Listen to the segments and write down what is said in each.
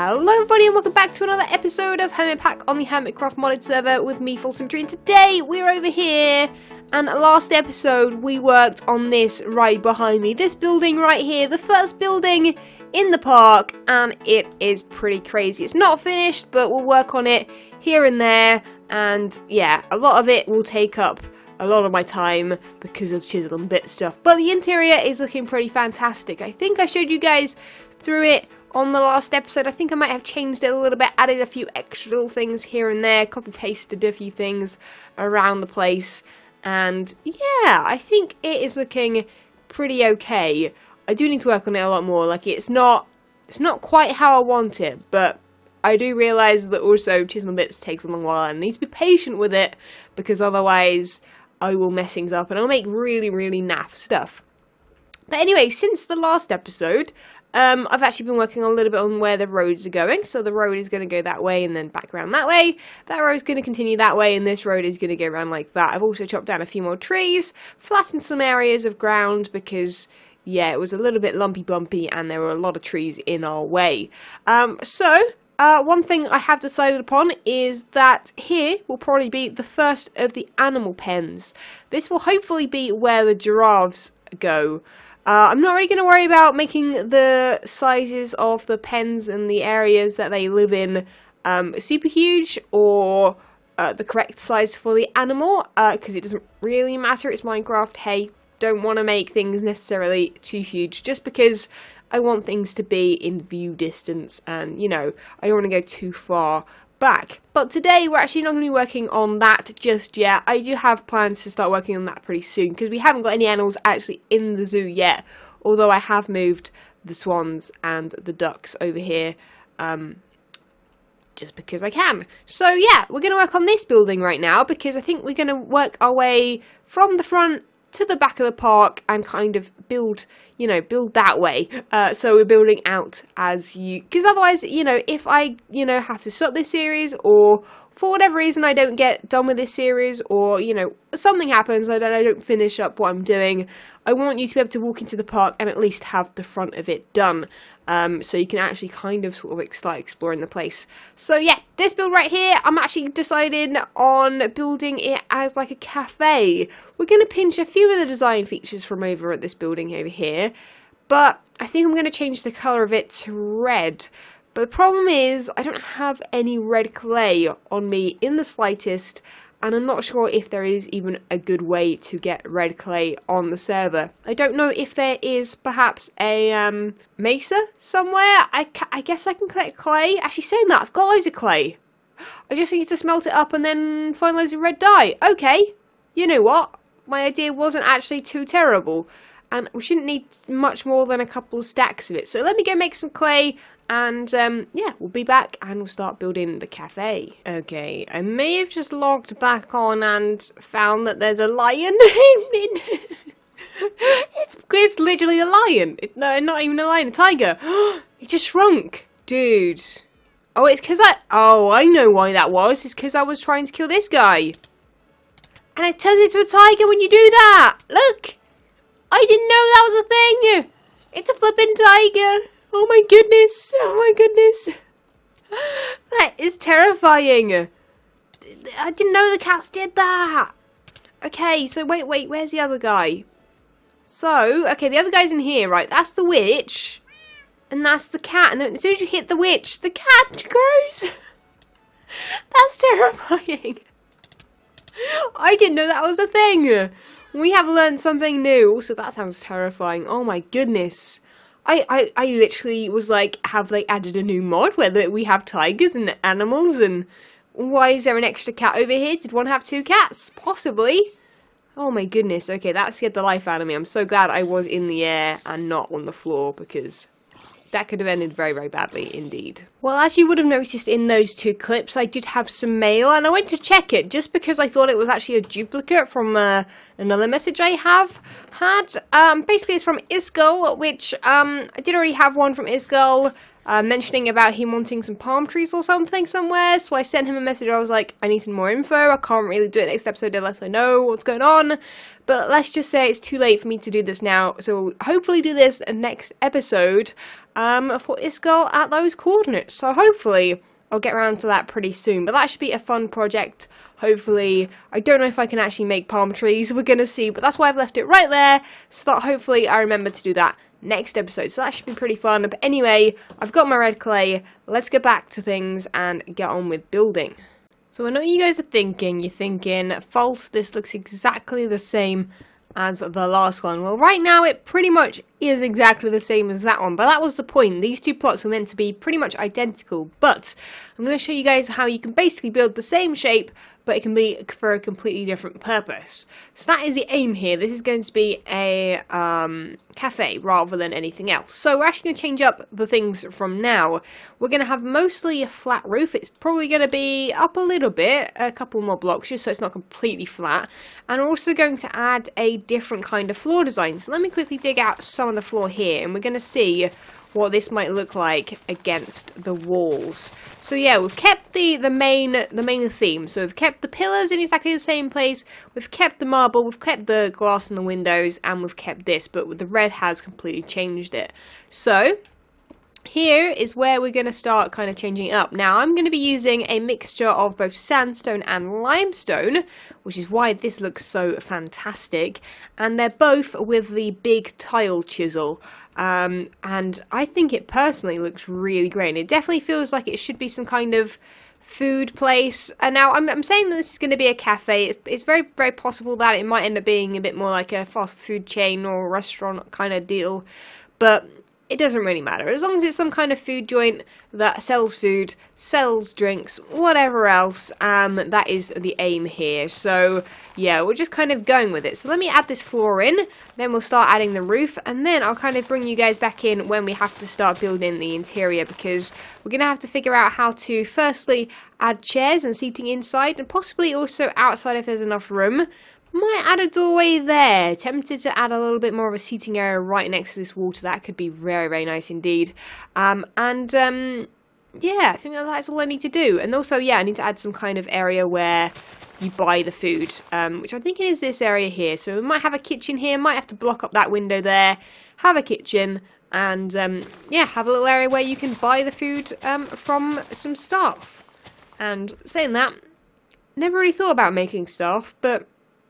Hello everybody and welcome back to another episode of Hermitpack on the Hermitcraft Modpack Server with me, FalseSymmetry, and today we're over here, and last episode we worked on this right behind me, this building right here, the first building in the park, and it is pretty crazy. It's not finished, but we'll work on it here and there, and yeah, a lot of it will take up a lot of my time because of chisel and bit stuff, but the interior is looking pretty fantastic. I think I showed you guys through it on the last episode. I think I might have changed it a little bit, added a few extra little things here and there, copy pasted a few things around the place, and yeah, I think it is looking pretty okay. I do need to work on it a lot more. Like, it's not quite how I want it, but I do realise that also chisel and bits takes a long while and I need to be patient with it, because otherwise I will mess things up and I'll make really naff stuff. But anyway, since the last episode, I've actually been working a little bit on where the roads are going. So the road is going to go that way and then back around that way. That road is going to continue that way and this road is going to go around like that. I've also chopped down a few more trees, flattened some areas of ground because, yeah, it was a little bit lumpy bumpy and there were a lot of trees in our way. One thing I have decided upon is that here will probably be the first of the animal pens. This will hopefully be where the giraffes go. I'm not really going to worry about making the sizes of the pens and the areas that they live in super huge, or the correct size for the animal, because it doesn't really matter. It's Minecraft. Hey, don't want to make things necessarily too huge, just because I want things to be in view distance, and, you know, I don't want to go too far back. But today we're actually not going to be working on that just yet. I do have plans to start working on that pretty soon, because we haven't got any animals actually in the zoo yet, although I have moved the swans and the ducks over here, just because I can. So yeah, we're going to work on this building right now, because I think we're going to work our way from the front to the back of the park and kind of build that way. So we're building out because otherwise, if I, have to stop this series, or for whatever reason I don't get done with this series, or, something happens, I don't finish up what I'm doing, I want you to be able to walk into the park and at least have the front of it done. So you can actually kind of sort of start exploring the place. So yeah, this build right here, I'm actually deciding on building it as like a cafe. We're going to pinch a few of the design features from over at this building over here, but I think I'm going to change the colour of it to red. But the problem is, I don't have any red clay on me in the slightest, and I'm not sure if there is even a good way to get red clay on the server. I don't know if there is perhaps a mesa somewhere. I guess I can collect clay. Actually, saying that, I've got loads of clay. I just need to smelt it up and then find loads of red dye. Okay, you know what? My idea wasn't actually too terrible. And we shouldn't need much more than a couple of stacks of it. So let me go make some clay. And, yeah, we'll be back and we'll start building the cafe. Okay, I may have just logged back on and found that there's a lion. It's literally a lion. No, not even a lion, a tiger. It just shrunk. Dude. Oh, it's because I know why that was. It's because I was trying to kill this guy. And it turns into a tiger when you do that. Look. I didn't know that was a thing. It's a flippin' tiger. Oh my goodness, oh my goodness. That is terrifying. I didn't know the cats did that. Okay, so wait, where's the other guy? So, okay, the other guy's in here, right? That's the witch. And that's the cat. And as soon as you hit the witch, the cat grows. That's terrifying. I didn't know that was a thing. We have learned something new. Also, that sounds terrifying. Oh my goodness. I literally was like, have they added a new mod where we have tigers and animals, and why is there an extra cat over here? Did one have two cats? Possibly. Oh my goodness, okay, that scared the life out of me. I'm so glad I was in the air and not on the floor, because that could have ended very badly indeed. Well, as you would have noticed in those two clips, I did have some mail, and I went to check it just because I thought it was actually a duplicate from another message I have had. Basically, it's from Isgul, which I did already have one from Isgul. mentioning about him wanting some palm trees or something somewhere. So I sent him a message. I was like, I need some more info. I can't really do it next episode unless I know what's going on. But let's just say it's too late for me to do this now. So we'll hopefully do this next episode for Iskall at those coordinates. So hopefully I'll get around to that pretty soon. But that should be a fun project. Hopefully, I don't know if I can actually make palm trees. We're going to see. But that's why I've left it right there. So that hopefully I remember to do that next episode. So that should be pretty fun. But anyway, I've got my red clay. Let's get back to things and get on with building. So I know you guys are thinking, you're thinking, false, this looks exactly the same as the last one. Well, right now it pretty much is exactly the same as that one, but that was the point. These two plots were meant to be pretty much identical, but I'm going to show you guys how you can basically build the same shape, but it can be for a completely different purpose. So that is the aim here. This is going to be a cafe rather than anything else. So we're actually going to change up the things from now. We're going to have mostly a flat roof. It's probably going to be up a little bit, a couple more blocks, just so it's not completely flat. And we're also going to add a different kind of floor design. So let me quickly dig out some of the floor here, and we're going to see what this might look like against the walls. So yeah, we've kept the main theme. So we've kept the pillars in exactly the same place, we've kept the marble, we've kept the glass in the windows, and we've kept this, but the red has completely changed it. So here is where we're going to start kind of changing it up. Now I'm going to be using a mixture of both sandstone and limestone, which is why this looks so fantastic, and they're both with the big tile chisel. And I think it personally looks really great, and it definitely feels like it should be some kind of food place. And now I'm saying that this is going to be a cafe. It's very, very possible that it might end up being a bit more like a fast food chain or restaurant kind of deal, but it doesn't really matter. As long as it's some kind of food joint that sells food, sells drinks, whatever else, that is the aim here. So yeah, we're just kind of going with it. So let me add this floor in, then we'll start adding the roof, and then I'll kind of bring you guys back in when we have to start building the interior, because we're going to have to figure out how to firstly add chairs and seating inside, and possibly also outside if there's enough room. Might add a doorway there. Tempted to add a little bit more of a seating area right next to this water. That could be very, very nice indeed. Yeah, I think that's all I need to do. And also, yeah, I need to add some kind of area where you buy the food, which I think is this area here. So we might have a kitchen here. Might have to block up that window there. Have a kitchen. And, yeah, have a little area where you can buy the food from some staff. And saying that, never really thought about making staff, but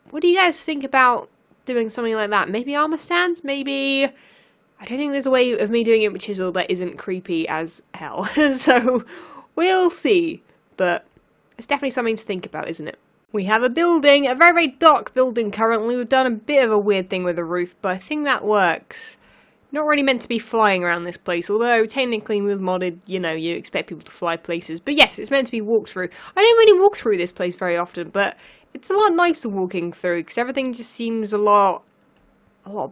what do you guys think about doing something like that? Maybe armor stands? Maybe... I don't think there's a way of me doing it with chisel that isn't creepy as hell. So, we'll see. But it's definitely something to think about, isn't it? We have a building, a very, very dark building currently. We've done a bit of a weird thing with the roof, but I think that works. Not really meant to be flying around this place, although technically with modded, you know, you expect people to fly places. But yes, it's meant to be walked through. I don't really walk through this place very often, but it's a lot nicer walking through, because everything just seems a lot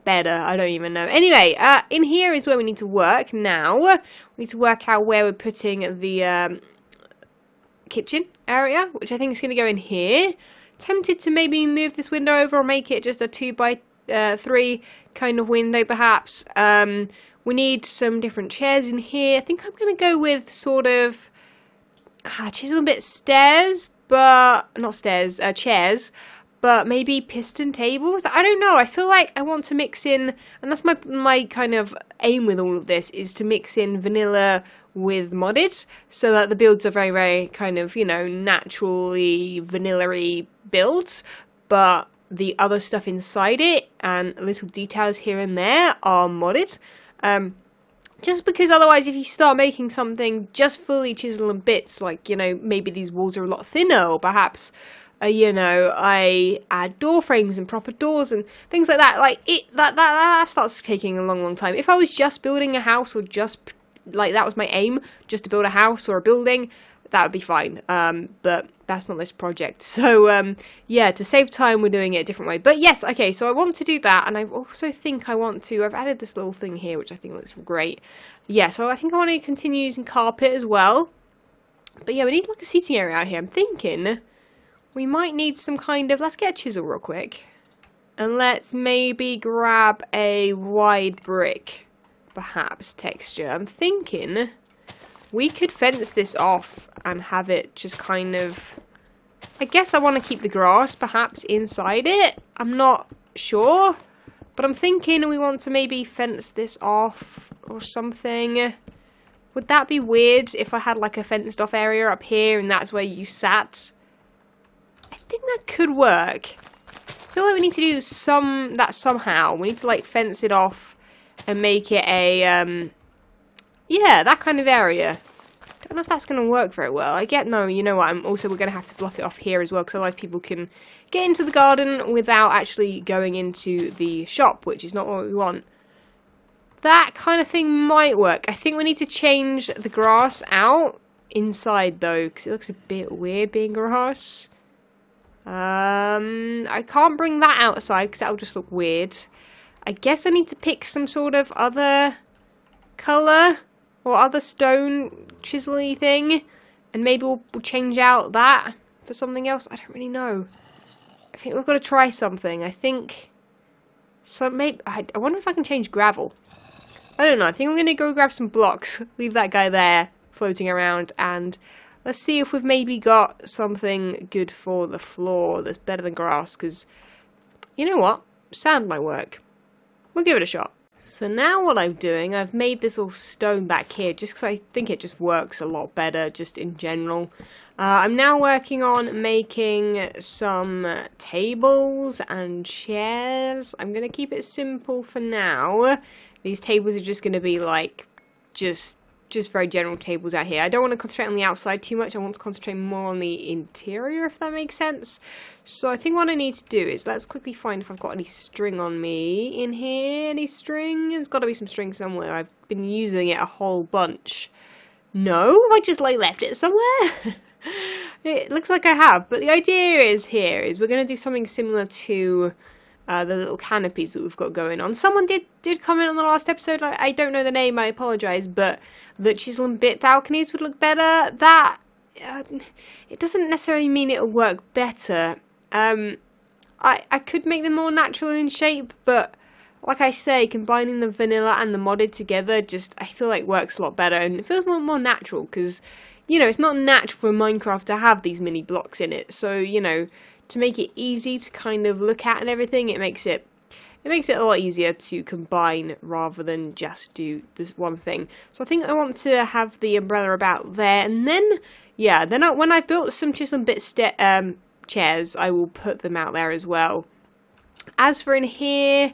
better. I don't even know. Anyway, in here is where we need to work now. We need to work out where we're putting the kitchen area, which I think is going to go in here. Tempted to maybe move this window over or make it just a 2x3 kind of window, perhaps. We need some different chairs in here. I think I'm going to go with sort of chisel a bit stairs, but not stairs, chairs, but maybe piston tables. I don't know. I feel like I want to mix in, and that's my kind of aim with all of this, is to mix in vanilla with modded, so that the builds are very, very kind of, you know, naturally vanilla-y builds, but the other stuff inside it and little details here and there are modded. Just because otherwise, if you start making something just fully chisel and bits, like, you know, maybe these walls are a lot thinner, or perhaps, you know, I add door frames and proper doors and things like that, like, that starts taking a long, long time. If I was just building a house, or just, like, that was my aim, just to build a house or a building, that would be fine, but that's not this project. So, yeah, to save time, we're doing it a different way. But yes, okay, so I want to do that, and I also think I want to, I've added this little thing here, which I think looks great. Yeah, so I think I want to continue using carpet as well. But yeah, we need like a seating area out here. I'm thinking we might need some kind of, let's get a chisel real quick. And let's maybe grab a wide brick, perhaps, texture. I'm thinking we could fence this off and have it just kind of... I guess I want to keep the grass perhaps inside it. I'm not sure. But I'm thinking we want to maybe fence this off or something. Would that be weird if I had like a fenced off area up here and that's where you sat? I think that could work. I feel like we need to do that somehow. We need to like fence it off and make it a, yeah, that kind of area. Don't know if that's going to work very well. No, you know what, we're going to have to block it off here as well, because otherwise people can get into the garden without actually going into the shop, which is not what we want. That kind of thing might work. I think we need to change the grass out inside, though, because it looks a bit weird being grass. I can't bring that outside, because that'll just look weird. I guess I need to pick some sort of other colour or other stone chisel-y thing, and maybe we'll change out that for something else. I don't really know. I think we've got to try something. I think maybe I wonder if I can change gravel. I don't know. I think I'm going to go grab some blocks, leave that guy there floating around, and let's see if we've maybe got something good for the floor that's better than grass, because you know what? Sand might work. We'll give it a shot. So now what I'm doing, I've made this all stone back here just because I think it just works a lot better just in general. I'm now working on making some tables and chairs. I'm going to keep it simple for now. These tables are just going to be like just very general tables out here. I don't want to concentrate on the outside too much. I want to concentrate more on the interior, if that makes sense. So I think what I need to do is, let's quickly find if I've got any string on me in here. Any string? There's got to be some string somewhere. I've been using it a whole bunch. No? I just like left it somewhere? It looks like I have. But the idea is we're going to do something similar to the little canopies that we've got going on. Someone did comment on the last episode, I don't know the name, I apologise, but the chisel and bit balconies would look better. That, it doesn't necessarily mean it'll work better. I could make them more natural in shape, but like I say, combining the vanilla and the modded together I feel like works a lot better, and it feels more natural, because, you know, it's not natural for Minecraft to have these mini blocks in it, so, you know, to make it easy to kind of look at and everything, it makes it a lot easier to combine rather than just do this one thing. So I think I want to have the umbrella about there, and then, yeah, when I've built some chisel and bit chairs, I will put them out there as well. As for in here,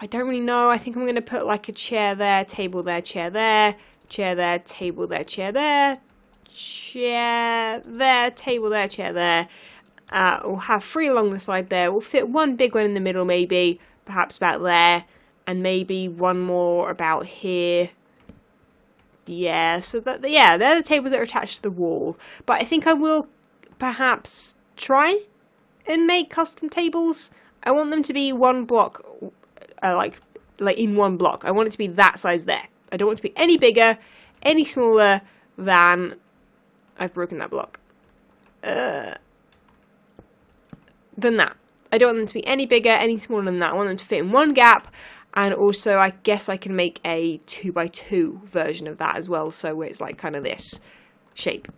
I don't really know. I think I'm going to put like a chair there, table there, chair there, chair there, table there, chair there, chair there, table there, chair there. We'll have 3 along the side there. We'll fit one big one in the middle, maybe, perhaps about there, and maybe one more about here. Yeah, so they're the tables that are attached to the wall. But I think I will perhaps try and make custom tables. I want them to be one block, like in one block. I want it to be that size there. I don't want it to be any bigger, any smaller than... I've broken that block. Than that. I don't want them to be any bigger, any smaller than that. I want them to fit in one gap, and also I guess I can make a 2x2 version of that as well, so where it's like kind of this shape.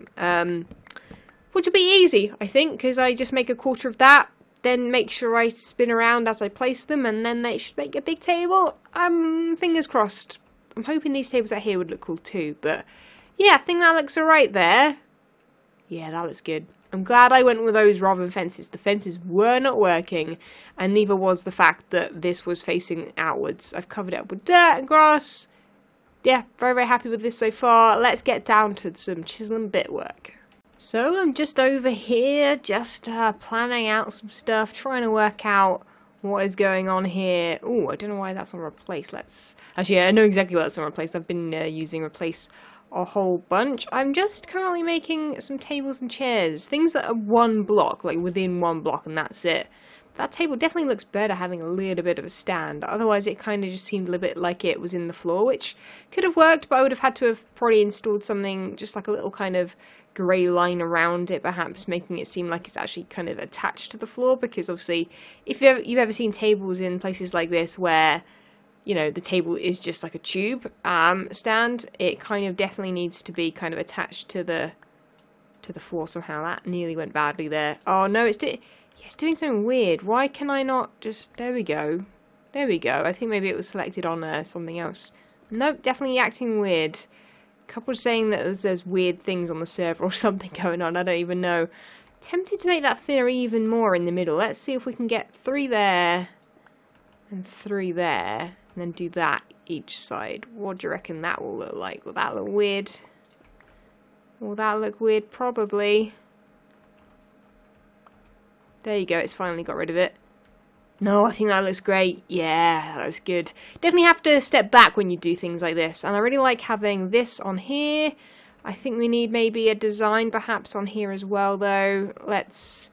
Which will be easy, I think, because I just make a quarter of that, then make sure I spin around as I place them, and then they should make a big table. Fingers crossed. I'm hoping these tables out here would look cool too, but yeah, I think that looks alright there. Yeah, that looks good. I'm glad I went with those rather than fences. The fences were not working, and neither was the fact that this was facing outwards. I've covered it up with dirt and grass. Yeah, very, very happy with this so far. Let's get down to some chisel and bit work. So I'm just over here, just planning out some stuff, trying to work out what is going on here. Oh, I don't know why that's on replace. Actually, I know exactly what that's on replace. I've been using replace a whole bunch. I'm just currently making some tables and chairs, things that are one block, like within one block, and that's it. That table definitely looks better having a little bit of a stand, otherwise it kind of just seemed a little bit like it was in the floor, which could have worked, but I would have had to have probably installed something, just like a little kind of grey line around it, perhaps making it seem like it's actually kind of attached to the floor, because obviously if you've ever seen tables in places like this where you know, the table is just like a tube stand. It kind of definitely needs to be kind of attached to the floor somehow. That nearly went badly there. Oh no, it's doing something weird. Why can I not just... There we go. There we go. I think maybe it was selected on something else. Nope, definitely acting weird. A couple saying that there's weird things on the server or something going on. I don't even know. Tempted to make that thinner even more in the middle. Let's see if we can get 3 there and 3 there, and then do that each side. What do you reckon that will look like? Will that look weird? Will that look weird? Probably. There you go, it's finally got rid of it. No, I think that looks great. Yeah, that looks good. Definitely have to step back when you do things like this. And I really like having this on here. I think we need maybe a design perhaps on here as well, though. Let's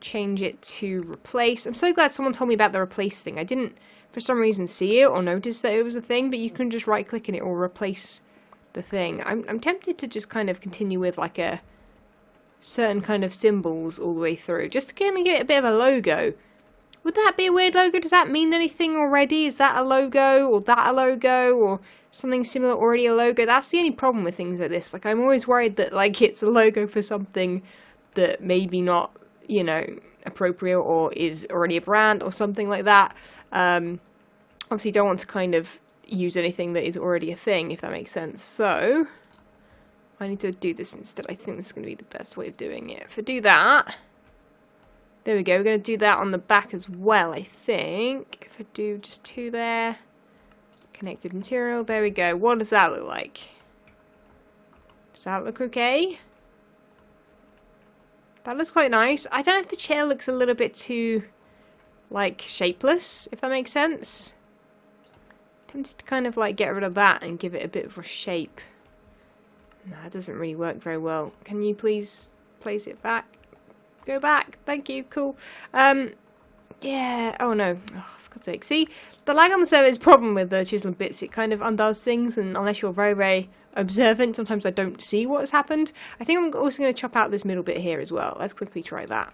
change it to replace. I'm so glad someone told me about the replace thing. I didn't, for some reason, see it or notice that it was a thing, but you can just right-click and it will replace the thing. I'm tempted to just kind of continue with like a certain kind of symbols all the way through, just to kind of get a bit of a logo. Would that be a weird logo? Does that mean anything already? Is that a logo, or that a logo, or something similar already a logo? That's the only problem with things like this. Like, I'm always worried that like it's a logo for something that maybe not, you know, appropriate or is already a brand or something like that. Obviously don't want to kind of use anything that is already a thing, if that makes sense. So I need to do this instead. I think this is going to be the best way of doing it. If I do that, there we go. We're going to do that on the back as well, I think. If I do just 2 there, connected material, there we go. What does that look like? Does that look okay? That looks quite nice. I don't know if the chair looks a little bit too, like, shapeless, if that makes sense. Tempted to kind of, like, get rid of that and give it a bit of a shape. No, that doesn't really work very well. Can you please place it back? Go back. Thank you. Cool. Yeah. Oh, no. Oh, for God's sake. See, the lag on the server is a problem with the chisel and bits. It kind of undoes things, and unless you're very, very observant, sometimes I don't see what has happened. I think I'm also going to chop out this middle bit here as well. Let's quickly try that.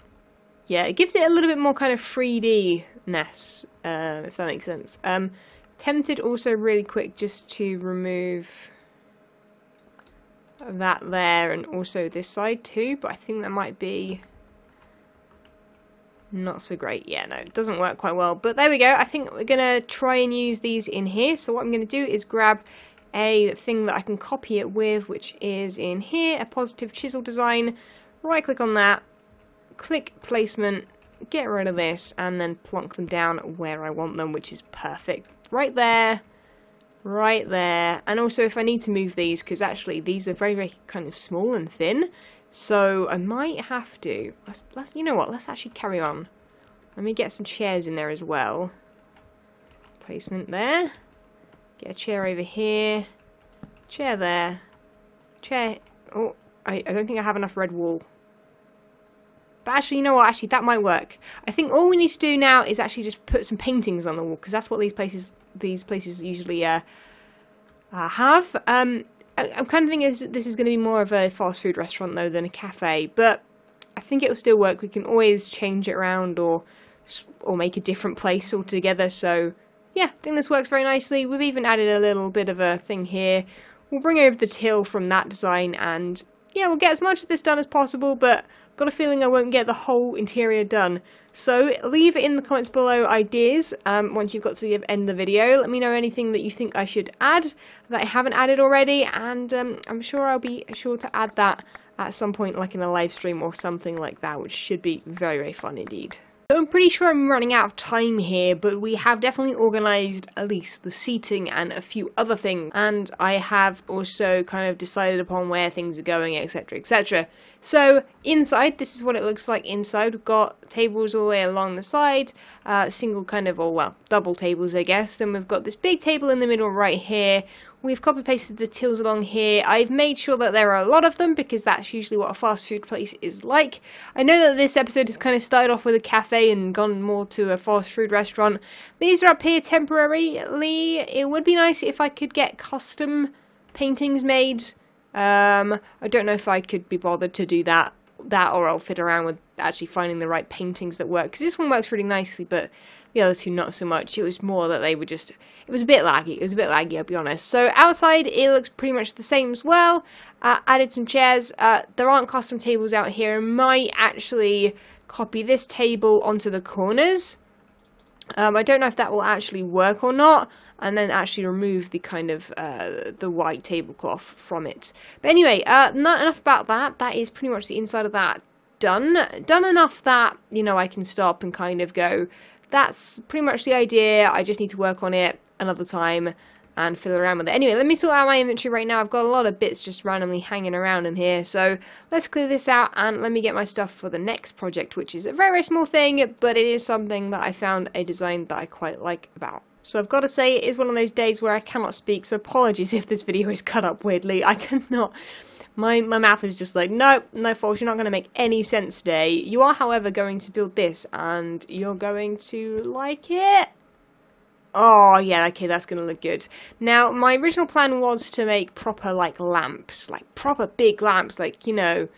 Yeah, it gives it a little bit more kind of 3D-ness, if that makes sense. Tempted also really quick just to remove that there, and also this side too, but I think that might be not so great. Yeah, no, it doesn't work quite well, but there we go. I think we're gonna try and use these in here. So what I'm gonna do is grab a thing that I can copy it with, which is in here, a positive chisel design. Right click on that, click placement, get rid of this, and then plonk them down where I want them, which is perfect. Right there, right there. And also if I need to move these, because actually these are very, very kind of small and thin, so I might have to, let's you know what, let's actually carry on. Let me get some chairs in there as well. Placement there. Get a chair over here. Chair there. Chair. Oh, I don't think I have enough red wool. But actually, you know what? Actually, that might work. I think all we need to do now is actually just put some paintings on the wall, because that's what these places usually have. I'm kind of thinking this is going to be more of a fast food restaurant though than a cafe, but I think it will still work. We can always change it around or make a different place altogether. So yeah, I think this works very nicely. We've even added a little bit of a thing here. We'll bring over the till from that design, and yeah, we'll get as much of this done as possible, but I've got a feeling I won't get the whole interior done. So leave it in the comments below ideas once you've got to the end of the video. Let me know anything that you think I should add that I haven't added already, and I'm sure I'll be sure to add that at some point, like in a live stream or something like that, which should be very, very fun indeed. So I'm pretty sure I'm running out of time here, but we have definitely organised at least the seating and a few other things, and I have also kind of decided upon where things are going, etc, etc. So inside, this is what it looks like inside. We've got tables all the way along the side, single kind of, or well, double tables I guess. Then we've got this big table in the middle right here. We've copy pasted the tills along here. I've made sure that there are a lot of them because that's usually what a fast food place is like. I know that this episode has kind of started off with a cafe and gone more to a fast food restaurant. These are up here temporarily. It would be nice if I could get custom paintings made. I don't know if I could be bothered to do that or I'll fit around with actually finding the right paintings that work. Because this one works really nicely, but The other two not so much. It was more that they were just, it was a bit laggy. It was a bit laggy, I'll be honest. So outside it looks pretty much the same as well. Added some chairs. There aren't custom tables out here. I might actually copy this table onto the corners. I don't know if that will actually work or not, and then actually remove the kind of the white tablecloth from it. But anyway, not enough about that. That is pretty much the inside of that done enough that, you know, I can stop and kind of go, that's pretty much the idea. I just need to work on it another time and fiddle around with it. Anyway, let me sort out my inventory right now. I've got a lot of bits just randomly hanging around in here. So let's clear this out and let me get my stuff for the next project, which is a very, very small thing, but it is something that I found a design that I quite like about. So I've got to say, it is one of those days where I cannot speak, so apologies if this video is cut up weirdly. I cannot. My mouth is just like, no, False, you're not going to make any sense today. You are, however, going to build this, and you're going to like it. Oh, yeah, okay, that's going to look good. Now, my original plan was to make proper, like, lamps. Like, proper big lamps, like, you know,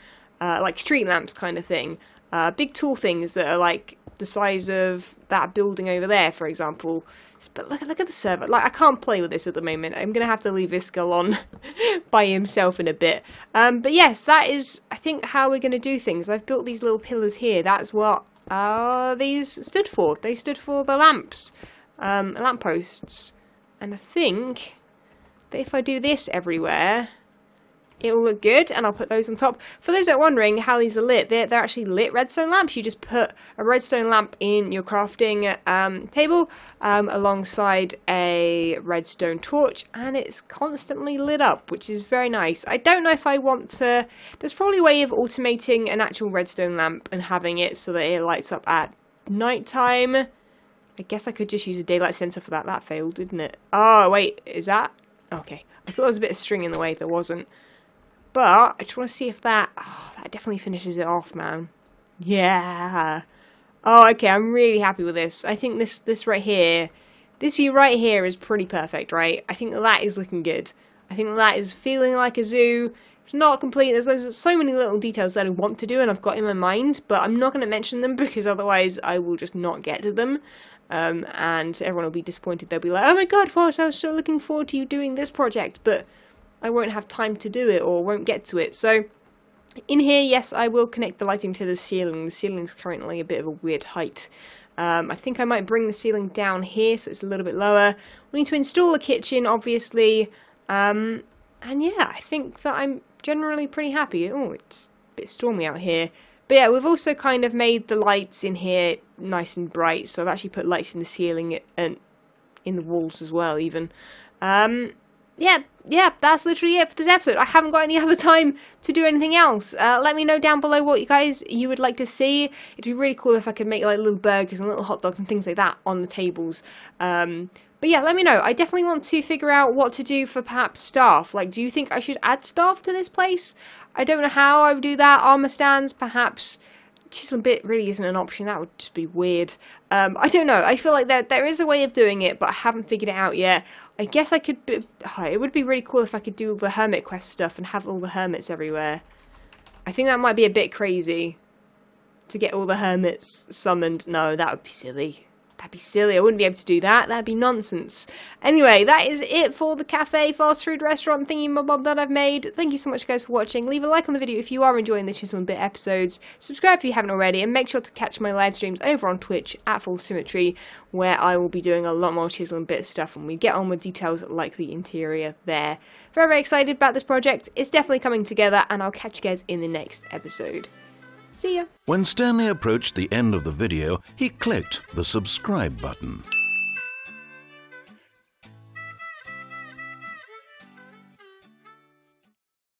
like street lamps kind of thing. Big tall things that are, like, the size of that building over there, for example. But look at the server. Like, I can't play with this at the moment. I'm going to have to leave Iskall on by himself in a bit. But yes, that is, I think, how we're going to do things. I've built these little pillars here. That's what these stood for. They stood for the lamps. Lampposts. And I think that if I do this everywhere, it'll look good, and I'll put those on top. For those that are wondering how these are lit, they're actually lit redstone lamps. You just put a redstone lamp in your crafting table alongside a redstone torch, and it's constantly lit up, which is very nice. I don't know if I want to... There's probably a way of automating an actual redstone lamp and having it so that it lights up at nighttime. I guess I could just use a daylight sensor for that. That failed, didn't it? Oh, wait, is that? Okay. I thought there was a bit of string in the way. There wasn't. But I just want to see if that... Oh, that definitely finishes it off, man. Yeah. Oh, okay, I'm really happy with this. I think this right here, this view right here is pretty perfect, right? I think that is looking good. I think that is feeling like a zoo. It's not complete. There's so many little details that I want to do and I've got in my mind, but I'm not going to mention them because otherwise I will just not get to them. And everyone will be disappointed. They'll be like, oh my god, Forrest, I was so looking forward to you doing this project, but I won't have time to do it or won't get to it. So in here, yes, I will connect the lighting to the ceiling. The ceiling's currently a bit of a weird height. I think I might bring the ceiling down here so it's a little bit lower. We need to install a kitchen, obviously. And yeah, I think that I'm generally pretty happy. Oh, it's a bit stormy out here. But yeah, we've also kind of made the lights in here nice and bright. So I've actually put lights in the ceiling and in the walls as well, even. Yeah, that's literally it for this episode. I haven't got any other time to do anything else. Let me know down below what you would like to see. It'd be really cool if I could make like little burgers and little hot dogs and things like that on the tables. But yeah, let me know. I definitely want to figure out what to do for perhaps staff. Like, do you think I should add staff to this place? I don't know how I would do that. Armor stands, perhaps. Chisel bit really isn't an option. That would just be weird. I don't know. I feel like there is a way of doing it, but I haven't figured it out yet. I guess I could... it would be really cool if I could do all the Hermit quest stuff and have all the Hermits everywhere. I think that might be a bit crazy to get all the Hermits summoned. No, that would be silly. That'd be silly. I wouldn't be able to do that. That'd be nonsense. Anyway, that is it for the cafe fast food restaurant thingy-mabob that I've made. Thank you so much, guys, for watching. Leave a like on the video if you are enjoying the Chisel and Bit episodes. Subscribe if you haven't already, and make sure to catch my live streams over on Twitch at FalseSymmetry, where I will be doing a lot more Chisel and Bit stuff, and we get on with details like the interior there. Very, very excited about this project. It's definitely coming together, and I'll catch you guys in the next episode. See ya! When Stanley approached the end of the video, he clicked the subscribe button.